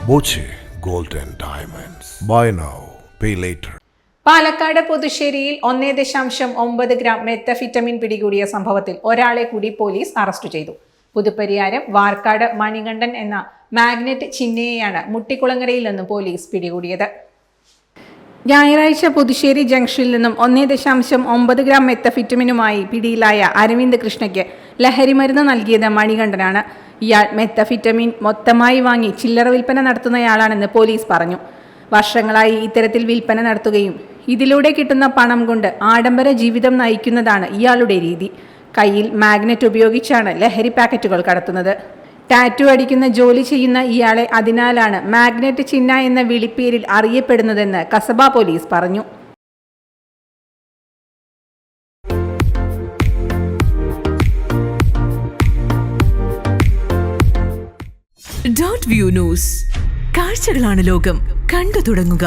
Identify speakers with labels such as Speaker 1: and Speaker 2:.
Speaker 1: Boche gold and diamonds. Buy now, pay later.
Speaker 2: Palakkad പുതുശ്ശേരിയിൽ 1.9 gram methamphetamine പിടികൂടിയ സംഭവത്തിൽ ഒരാളെ കൂടി പോലീസ് അറസ്റ്റ് ചെയ്തു. പുതുപ്പരിയാരം വാർക്കാട് മണികണ്ഠൻ എന്ന മാഗ്നറ്റ് ചിന്നയെയാണ് മുട്ടിക്കുളങ്ങരയിൽ നിന്നും പോലീസ് പിടികൂടിയത്. ഞായറാഴ്ച പുതുശ്ശേരി ജംഗ്ഷനിൽ നിന്നും 1.9 ഗ്രാം മെത്തഫിറ്റമിനുമായി പിടിയിലായ അരവിന്ദ് കൃഷ്ണയ്ക്ക് ലഹരിമരുന്ന് നൽകിയത് മണികണ്ഠനാണ്. ഇയാൾ മെത്തഫിറ്റമിൻ മൊത്തമായി വാങ്ങി ചില്ലറ വിൽപ്പന നടത്തുന്നയാളാണെന്ന് പോലീസ് പറഞ്ഞു. വർഷങ്ങളായി ഇത്തരത്തിൽ വിൽപ്പന നടത്തുകയും ഇതിലൂടെ കിട്ടുന്ന പണം കൊണ്ട് ആഡംബര ജീവിതം നയിക്കുന്നതാണ് ഇയാളുടെ രീതി. കയ്യിൽ മാഗ്നറ്റ് ഉപയോഗിച്ചാണ് ലഹരി പാക്കറ്റുകൾ കടത്തുന്നത്. ടാറ്റു അടിക്കുന്ന ജോലി ചെയ്യുന്ന ഇയാളെ അതിനാലാണ് മാഗ്നറ്റ് ചിന്ന എന്ന വിളിപ്പേരിൽ അറിയപ്പെടുന്നതെന്ന് കസബ പോലീസ് പറഞ്ഞു.
Speaker 3: Dot view news. കാഴ്ചകളാണ് ലോകം. കണ്ടു തുടങ്ങുക.